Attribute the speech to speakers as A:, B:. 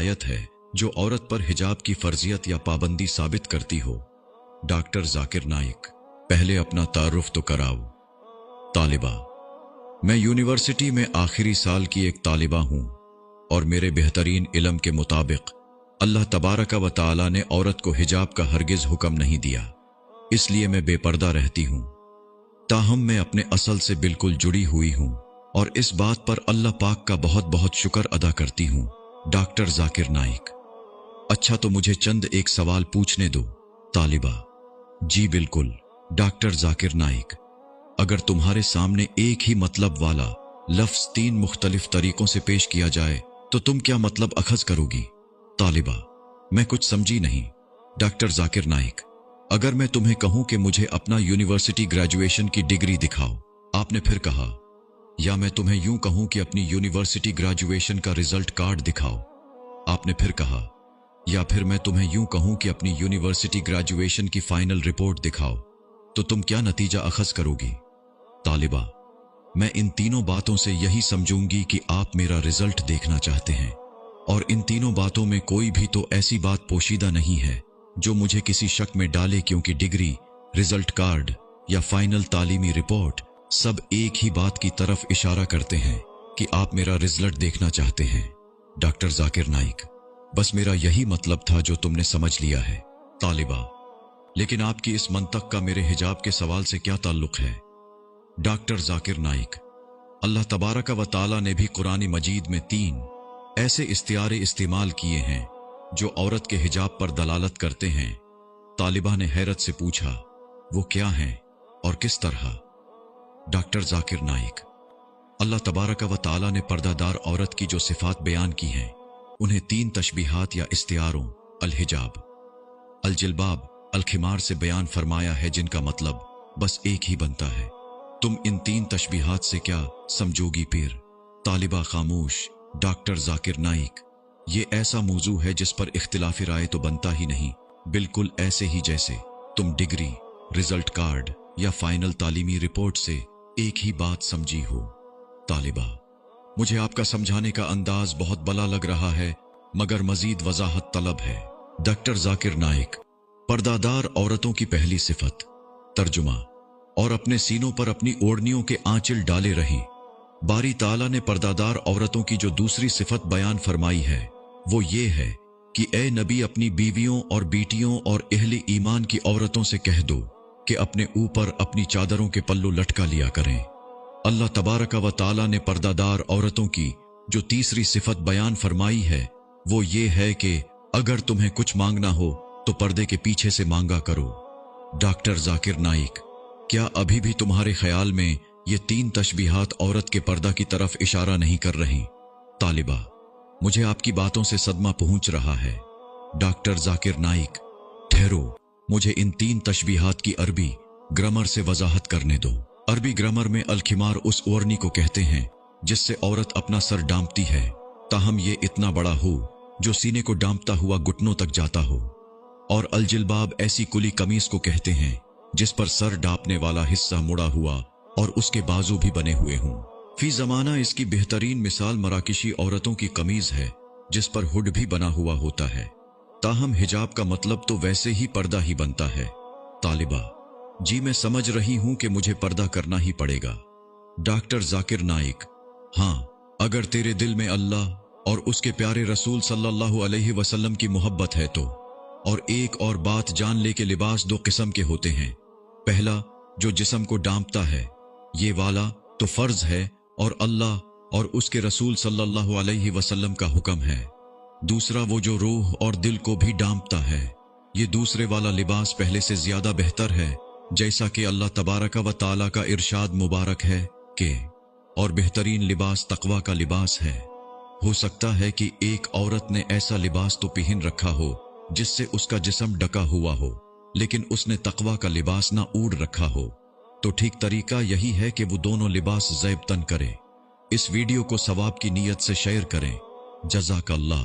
A: आयत है जो औरत पर हिजाब की फर्जियत या पाबंदी साबित करती हो। डॉक्टर जाकिर नाइक, पहले अपना तारुफ तो कराओ। तालिबा, मैं यूनिवर्सिटी में आखिरी साल की एक तालिबा हूं और मेरे बेहतरीन इल्म के मुताबिक अल्लाह तबारक व तआला ने औरत को हिजाब का हरगिज हुक्म नहीं दिया, इसलिए मैं बेपर्दा रहती हूं। ताहम मैं अपने असल से बिल्कुल जुड़ी हुई हूं और इस बात पर अल्लाह पाक का बहुत बहुत शुक्र अदा करती हूं। डॉक्टर जाकिर नाइक, अच्छा तो मुझे चंद एक सवाल पूछने दो। तालिबा, जी बिल्कुल। डॉक्टर जाकिर नाइक, अगर तुम्हारे सामने एक ही मतलब वाला लफ्ज 3 मुख्तलिफ तरीकों से पेश किया जाए तो तुम क्या मतलब अखज करोगी? तालिबा, मैं कुछ समझी नहीं। डॉक्टर जाकिर नाइक, अगर मैं तुम्हें कहूं कि मुझे अपना यूनिवर्सिटी ग्रेजुएशन की डिग्री दिखाओ, आपने फिर कहा, या मैं तुम्हें यूं कहूं कि अपनी यूनिवर्सिटी ग्रेजुएशन का रिजल्ट कार्ड दिखाओ, आपने फिर कहा, या फिर मैं तुम्हें यूं कहूं कि अपनी यूनिवर्सिटी ग्रेजुएशन की फाइनल रिपोर्ट दिखाओ, तो तुम क्या नतीजा अखज करोगी? तालिबा, मैं इन तीनों बातों से यही समझूंगी कि आप मेरा रिजल्ट देखना चाहते हैं और इन तीनों बातों में कोई भी तो ऐसी बात पोशीदा नहीं है जो मुझे किसी शक में डाले, क्योंकि डिग्री, रिजल्ट कार्ड या फाइनल तालीमी रिपोर्ट सब एक ही बात की तरफ इशारा करते हैं कि आप मेरा रिजल्ट देखना चाहते हैं। डॉक्टर जाकिर नाइक, बस मेरा यही मतलब था जो तुमने समझ लिया है। तालिबा, लेकिन आपकी इस मंतक का मेरे हिजाब के सवाल से क्या ताल्लुक है? डॉक्टर जाकिर नाइक, अल्लाह तबारक व तआला ने भी कुरान मजीद में 3 ऐसे इस्तियारे इस्तेमाल किए हैं जो औरत के हिजाब पर दलालत करते हैं। तालिबा ने हैरत से पूछा, वो क्या हैं और किस तरह? डॉक्टर जाकिर नाइक, अल्लाह तबारक व तआला ने पर्दादार औरत की जो सिफात बयान की हैं उन्हें 3 तशबीहात या इस्तियारों अल-हिजाब, अल-जिल्बाब, अल-खिमार से बयान फरमाया है, जिनका मतलब बस एक ही बनता है। तुम इन 3 तशबीहात से क्या समझोगी पीर? तालिबा खामोश। डॉक्टर जाकिर नाइक, ये ऐसा मौजू है जिस पर इख्तिलाफी राय तो बनता ही नहीं, बिल्कुल ऐसे ही जैसे तुम डिग्री, रिजल्ट कार्ड या फाइनल तालीमी रिपोर्ट से एक ही बात समझी हो। तालिबा, मुझे आपका समझाने का अंदाज बहुत भला लग रहा है, मगर मजीद वजाहत तलब है। डॉक्टर जाकिर नाइक, पर्दादार औरतों की पहली सिफत तर्जुमा और अपने सीनों पर अपनी ओढ़नियों के आंचल डाले रहें। बारी ताला ने पर्दादार औरतों की जो दूसरी सिफत बयान फरमाई है वो ये है कि ए नबी, अपनी बीवियों और बेटियों और अहले ईमान की औरतों से कह दो कि अपने ऊपर अपनी चादरों के पल्लू लटका लिया करें। अल्लाह तबारक व तआला ने पर्दादार औरतों की जो तीसरी सिफत बयान फरमाई है वो ये है कि अगर तुम्हें कुछ मांगना हो तो पर्दे के पीछे से मांगा करो। डॉक्टर जाकिर नाइक, क्या अभी भी तुम्हारे ख्याल में ये 3 तशबीहात औरत के पर्दा की तरफ इशारा नहीं कर रही? तालिबा, मुझे आपकी बातों से सदमा पहुंच रहा है। डॉक्टर जाकिर नाइक, ठहरो, मुझे इन 3 तशबीहात की अरबी ग्रामर से वजाहत करने दो। अरबी ग्रामर में अल-खिमार उस ओढ़नी को कहते हैं जिससे औरत अपना सर डांपती है, ताहम ये इतना बड़ा हो जो सीने को डांपता हुआ घुटनों तक जाता हो। और अल-जिल्बाब ऐसी कुली कमीज को कहते हैं जिस पर सर डांपने वाला हिस्सा मुड़ा हुआ और उसके बाजू भी बने हुए हों। फी जमाना इसकी बेहतरीन मिसाल मराकिशी औरतों की कमीज है जिस पर हुड भी बना हुआ होता है। ताहम हिजाब का मतलब तो वैसे ही पर्दा ही बनता है। तालिबा, जी मैं समझ रही हूं कि मुझे पर्दा करना ही पड़ेगा। डॉक्टर जाकिर नाइक, हाँ, अगर तेरे दिल में अल्लाह और उसके प्यारे रसूल सल्लल्लाहु अलैहि वसल्लम की मोहब्बत है तो। और एक और बात जान ले कि लिबास 2 किस्म के होते हैं। पहला जो जिस्म को डांपता है, ये वाला तो फर्ज है और अल्लाह और उसके रसूल सल्लल्लाहु अलैहि वसल्लम का हुक्म है। दूसरा वो जो रूह और दिल को भी डांपता है, ये दूसरे वाला लिबास पहले से ज्यादा बेहतर है, जैसा कि अल्लाह तबारक व तआला का इरशाद मुबारक है कि और बेहतरीन लिबास तकवा का लिबास है। हो सकता है कि एक औरत ने ऐसा लिबास तो पहन रखा हो जिससे उसका जिस्म ढका हुआ हो, लेकिन उसने तकवा का लिबास ना ओढ़ रखा हो, तो ठीक तरीका यही है कि वो दोनों लिबास ज़ैब तन करे। इस वीडियो को सवाब की नीयत से शेयर करें। जज़ाकल्लाह।